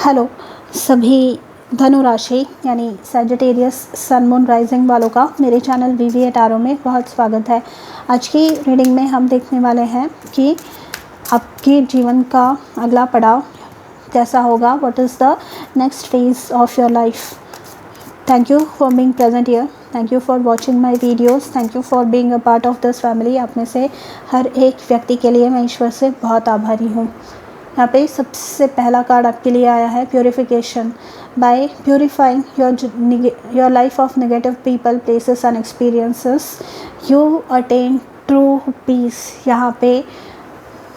Hello सभी धनु राशि यानी सैजिटेरियस सन मून राइजिंग वालों का मेरे चैनल वीवी एटारो में बहुत स्वागत है। आज की रीडिंग में हम देखने वाले हैं कि आपके जीवन का अगला पड़ाव कैसा होगा। What is the next phase of your life. Thank you for being present here. Thank you for watching my videos. Thank you for being a part of this family. आप में से हर एक व्यक्ति के लिए मैं ईश्वर से बहुत आभारी हूँ। यहाँ पे सबसे पहला कार्ड आपके लिए आया है purification. By purifying your life of negative people, places and experiences you attain true peace. यहाँ पे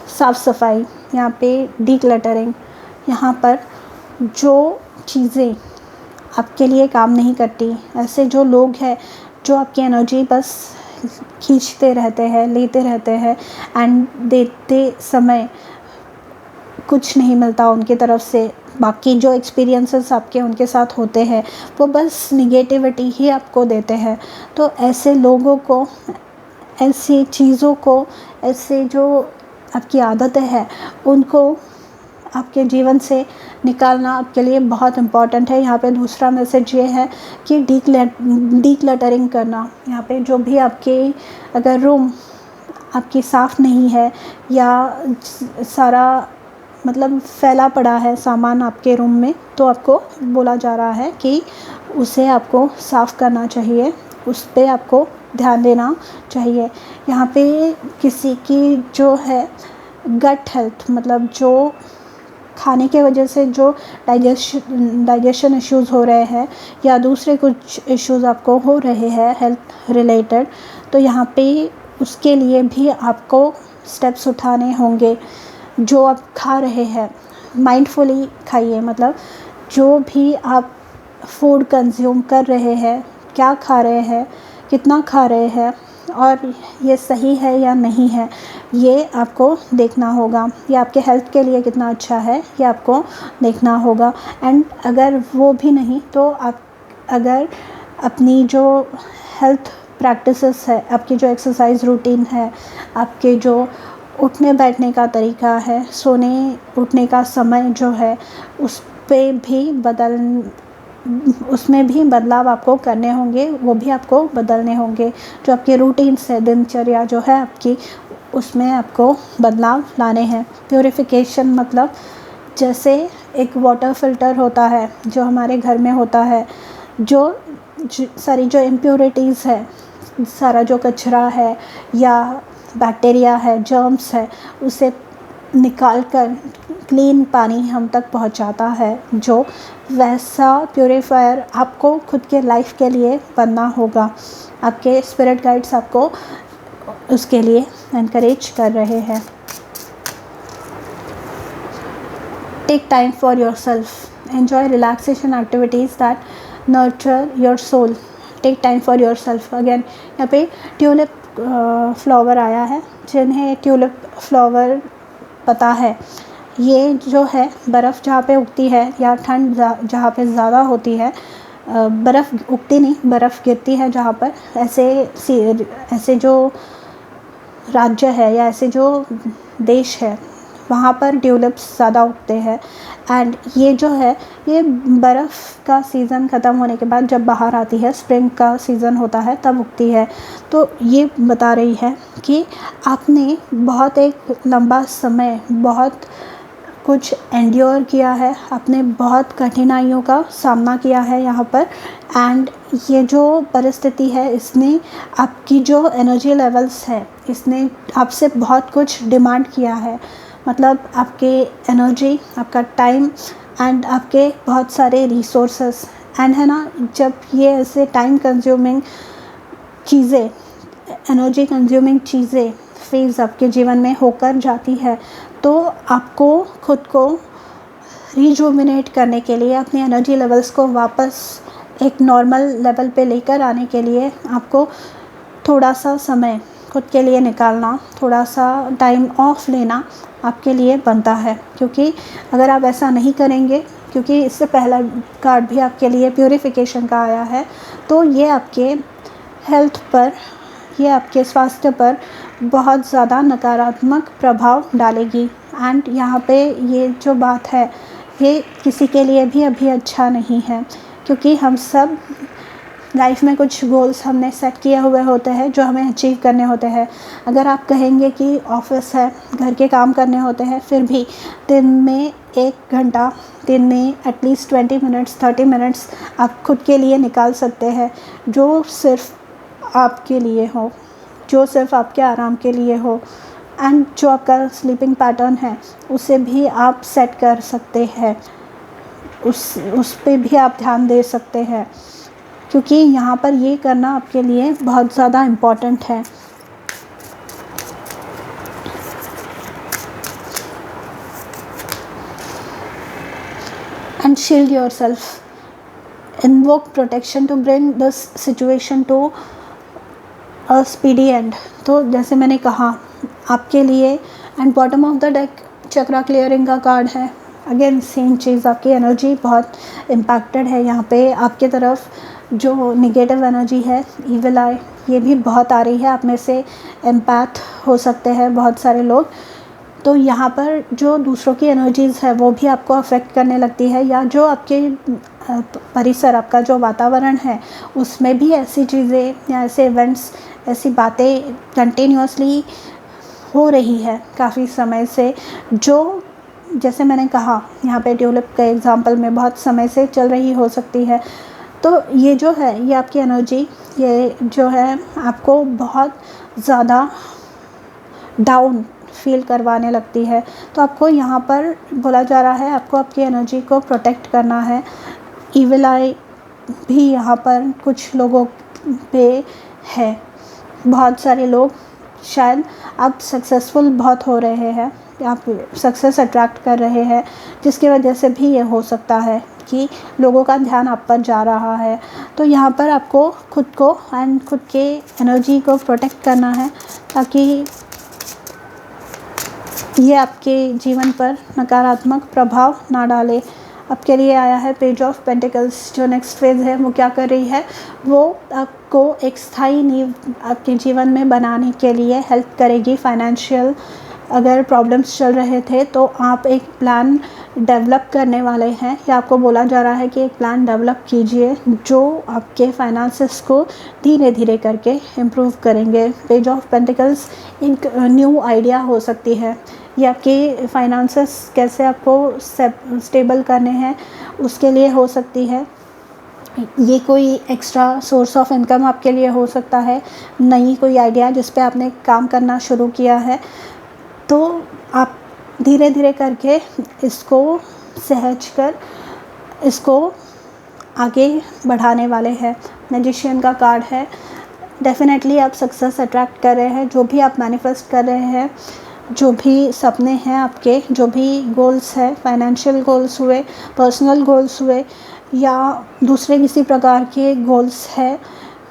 साफ़ सफाई, यहाँ पे डीक्लटरिंग, यहाँ पर जो चीज़ें आपके लिए काम नहीं करती, ऐसे जो लोग हैं जो आपकी एनर्जी बस खींचते रहते हैं, लेते रहते हैं एंड देते समय कुछ नहीं मिलता उनकी तरफ से। बाकी जो एक्सपीरियंसेस आपके उनके साथ होते हैं वो बस निगेटिविटी ही आपको देते हैं। तो ऐसे लोगों को, ऐसी चीज़ों को, ऐसे जो आपकी आदतें हैं उनको आपके जीवन से निकालना आपके लिए बहुत इम्पॉर्टेंट है। यहाँ पे दूसरा मैसेज ये है कि डीक्लटरिंग करना। यहाँ पे जो भी आपके अगर रूम आपकी साफ़ नहीं है या सारा मतलब फैला पड़ा है सामान आपके रूम में, तो आपको बोला जा रहा है कि उसे आपको साफ़ करना चाहिए, उस पर आपको ध्यान देना चाहिए। यहाँ पे किसी की जो है गट हेल्थ, मतलब जो खाने के वजह से जो डाइजेशन इश्यूज़ हो रहे हैं या दूसरे कुछ इश्यूज़ आपको हो रहे हैं हेल्थ रिलेटेड, तो यहाँ पे उसके लिए भी आपको स्टेप्स उठाने होंगे। जो आप खा रहे हैं माइंडफुली खाइए, मतलब जो भी आप फूड कंज्यूम कर रहे हैं, क्या खा रहे हैं, कितना खा रहे हैं और ये सही है या नहीं है, ये आपको देखना होगा। ये आपके हेल्थ के लिए कितना अच्छा है ये आपको देखना होगा। एंड अगर वो भी नहीं तो आप अगर अपनी जो हेल्थ प्रैक्टिसेस है, आपकी जो एक्सरसाइज रूटीन है, आपके जो उठने बैठने का तरीका है, सोने उठने का समय जो है, उसमें भी बदलाव आपको करने होंगे, वो भी आपको बदलने होंगे। जो आपके रूटीन्स है, दिनचर्या जो है आपकी, उसमें आपको बदलाव लाने हैं। प्योरिफिकेशन मतलब जैसे एक वाटर फिल्टर होता है जो हमारे घर में होता है, जो सारी जो इम्प्योरिटीज़ है, सारा जो कचरा है या बैक्टीरिया है, जर्म्स है, उसे निकाल कर क्लीन पानी हम तक पहुंचाता है। जो वैसा प्योरीफायर आपको खुद के लाइफ के लिए बनना होगा। आपके स्पिरिट गाइड्स आपको उसके लिए एनकरेज कर रहे हैं। Take time for yourself. Enjoy relaxation activities that nurture your soul. Take time for yourself. Again यहाँ पे ट्यूलिप फ्लावर आया है। जिन्हें ट्यूलिप फ्लावर पता है, ये जो है बर्फ़ जहाँ पे उगती है या ठंड जहाँ पे ज़्यादा होती है, बर्फ़ उगती नहीं, बर्फ़ गिरती है जहाँ पर, ऐसे जो राज्य है या ऐसे जो देश है वहाँ पर ट्यूलिप्स ज़्यादा उगते हैं। एंड ये जो है ये बर्फ़ का सीज़न ख़त्म होने के बाद जब बाहर आती है, स्प्रिंग का सीज़न होता है तब उगती है। तो ये बता रही है कि आपने बहुत एक लंबा समय बहुत कुछ एंड्योर किया है, आपने बहुत कठिनाइयों का सामना किया है यहाँ पर। एंड ये जो परिस्थिति है इसने आपकी जो एनर्जी लेवल्स है, इसने आपसे बहुत कुछ डिमांड किया है। मतलब आपके एनर्जी, आपका टाइम एंड आपके बहुत सारे रिसोर्सेस। एंड है ना, जब ये ऐसे टाइम कंज्यूमिंग चीज़ें, एनर्जी कंज्यूमिंग चीज़ें फेज़ आपके जीवन में होकर जाती है, तो आपको खुद को रिजुविनेट करने के लिए, अपनी एनर्जी लेवल्स को वापस एक नॉर्मल लेवल पे लेकर आने के लिए आपको थोड़ा सा समय खुद के लिए निकालना, थोड़ा सा टाइम ऑफ लेना आपके लिए बनता है। क्योंकि अगर आप ऐसा नहीं करेंगे, क्योंकि इससे पहला कार्ड भी आपके लिए प्योरीफिकेशन का आया है, तो ये आपके हेल्थ पर, ये आपके स्वास्थ्य पर बहुत ज़्यादा नकारात्मक प्रभाव डालेगी। एंड यहाँ पे ये जो बात है ये किसी के लिए भी अभी अच्छा नहीं है, क्योंकि हम सब लाइफ में कुछ गोल्स हमने सेट किए हुए होते हैं जो हमें अचीव करने होते हैं। अगर आप कहेंगे कि ऑफिस है, घर के काम करने होते हैं, फिर भी दिन में 1 घंटा, दिन में एटलीस्ट 20 मिनट्स 30 मिनट्स आप खुद के लिए निकाल सकते हैं, जो सिर्फ आपके लिए हो, जो सिर्फ आपके आराम के लिए हो। एंड जो आपका स्लीपिंग पैटर्न है उसे भी आप सेट कर सकते हैं, उस पे भी आप ध्यान दे सकते हैं, क्योंकि यहाँ पर ये करना आपके लिए बहुत ज़्यादा इम्पॉर्टेंट है। And shield yourself, invoke protection to bring this situation to a speedy end. तो जैसे मैंने कहा आपके लिए, and bottom of the deck chakra clearing का कार्ड है। अगेन सेम चीज़, आपकी एनर्जी बहुत इम्पैक्टेड है यहाँ पे। आपके तरफ जो निगेटिव एनर्जी है, इविल आई, ये भी बहुत आ रही है। आप में से एम्पैथ हो सकते हैं बहुत सारे लोग। तो यहाँ पर जो दूसरों की एनर्जीज़ है वो भी आपको अफेक्ट करने लगती है, या जो आपके परिसर, आपका जो वातावरण है उसमें भी ऐसी चीज़ें या ऐसे इवेंट्स, ऐसी बातें कंटिन्यूसली हो रही है काफ़ी समय से, जो जैसे मैंने कहा यहाँ पे ट्यूलिप के एग्जांपल में बहुत समय से चल रही हो सकती है। तो ये जो है, ये आपकी एनर्जी, ये जो है आपको बहुत ज़्यादा डाउन फील करवाने लगती है। तो आपको यहाँ पर बोला जा रहा है आपको आपकी एनर्जी को प्रोटेक्ट करना है। इविल आई भी यहाँ पर कुछ लोगों पे है। बहुत सारे लोग, शायद आप सक्सेसफुल बहुत हो रहे हैं, आप सक्सेस अट्रैक्ट कर रहे हैं, जिसकी वजह से भी ये हो सकता है कि लोगों का ध्यान आप पर जा रहा है। तो यहाँ पर आपको खुद को एंड खुद के एनर्जी को प्रोटेक्ट करना है, ताकि ये आपके जीवन पर नकारात्मक प्रभाव ना डाले। आपके लिए आया है पेज ऑफ पेंटिकल्स। जो नेक्स्ट फेज़ है वो क्या कर रही है, वो आपको एक स्थायी नींव आपके जीवन में बनाने के लिए हेल्प करेगी। फाइनेंशियल अगर प्रॉब्लम्स चल रहे थे तो आप एक प्लान डेवलप करने वाले हैं, या आपको बोला जा रहा है कि एक प्लान डेवलप कीजिए जो आपके फाइनेंसेस को धीरे धीरे करके इम्प्रूव करेंगे। पेज ऑफ पेंटिकल्स एक न्यू आइडिया हो सकती है, या आपके फाइनेंसेस कैसे आपको स्टेबल करने हैं उसके लिए हो सकती है। ये कोई एक्स्ट्रा सोर्स ऑफ इनकम आपके लिए हो सकता है, नई कोई आइडिया जिस पे आपने काम करना शुरू किया है। तो आप धीरे धीरे करके इसको सहज कर इसको आगे बढ़ाने वाले हैं। मैजिशियन का कार्ड है। डेफिनेटली आप सक्सेस अट्रैक्ट कर रहे हैं। जो भी आप मैनिफेस्ट कर रहे हैं, जो भी सपने हैं आपके, जो भी गोल्स हैं, फाइनेंशियल गोल्स हुए, पर्सनल गोल्स हुए, या दूसरे किसी प्रकार के गोल्स हैं,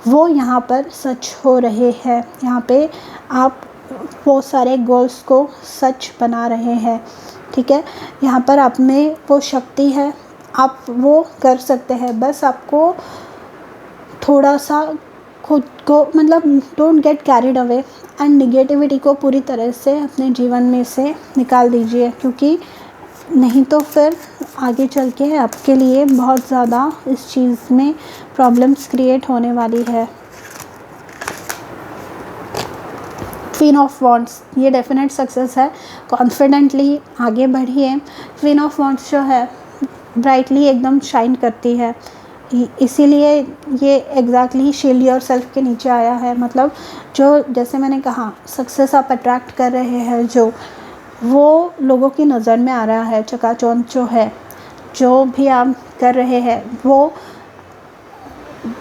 वो यहाँ पर सच हो रहे हैं। यहाँ पे आप वो सारे गोल्स को सच बना रहे हैं, ठीक है। यहाँ पर आप में वो शक्ति है, आप वो कर सकते हैं। बस आपको थोड़ा सा खुद को, मतलब don't get carried away, and negativity को पूरी तरह से अपने जीवन में से निकाल दीजिए, क्योंकि नहीं तो फिर आगे चल के आपके लिए बहुत ज़्यादा इस चीज़ में प्रॉब्लम्स क्रिएट होने वाली है। क्वीन ऑफ वॉन्ड्स, ये डेफिनेट सक्सेस है। कॉन्फिडेंटली आगे बढ़िए। क्वीन ऑफ वॉन्ड्स जो है ब्राइटली एकदम शाइन करती है, इसीलिए ये एग्जैक्टली शील्ड योर सेल्फ के नीचे आया है। मतलब जो, जैसे मैंने कहा, सक्सेस आप अट्रैक्ट कर रहे हैं, जो वो लोगों की नज़र में आ रहा है। चकाचौंध जो है, जो भी आप कर रहे हैं वो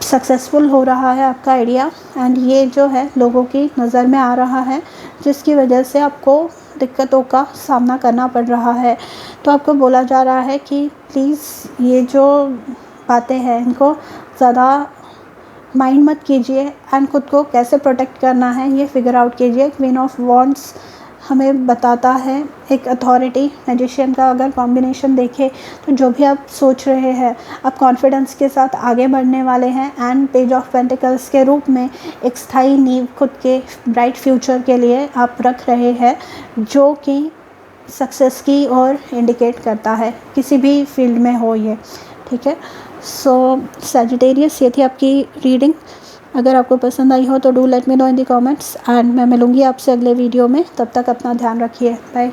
सक्सेसफुल हो रहा है आपका आइडिया, एंड ये जो है लोगों की नज़र में आ रहा है, जिसकी वजह से आपको दिक्कतों का सामना करना पड़ रहा है। तो आपको बोला जा रहा है कि प्लीज़ ये जो बातें हैं इनको ज़्यादा माइंड मत कीजिए, एंड ख़ुद को कैसे प्रोटेक्ट करना है ये फिगर आउट कीजिए। क्वीन ऑफ वॉन्ड्स हमें बताता है एक अथॉरिटी, मैजिशियन का अगर कॉम्बिनेशन देखें तो जो भी आप सोच रहे हैं आप कॉन्फिडेंस के साथ आगे बढ़ने वाले हैं, एंड पेज ऑफ पेंटिकल्स के रूप में एक स्थायी नींव खुद के ब्राइट फ्यूचर के लिए आप रख रहे हैं, जो कि सक्सेस की ओर इंडिकेट करता है, किसी भी फील्ड में हो ये, ठीक है। सो सैजिटेरियस, ये थी आपकी रीडिंग। अगर आपको पसंद आई हो तो do let me know in the comments, and मैं मिलूँगी आपसे अगले वीडियो में। तब तक अपना ध्यान रखिए, बाय।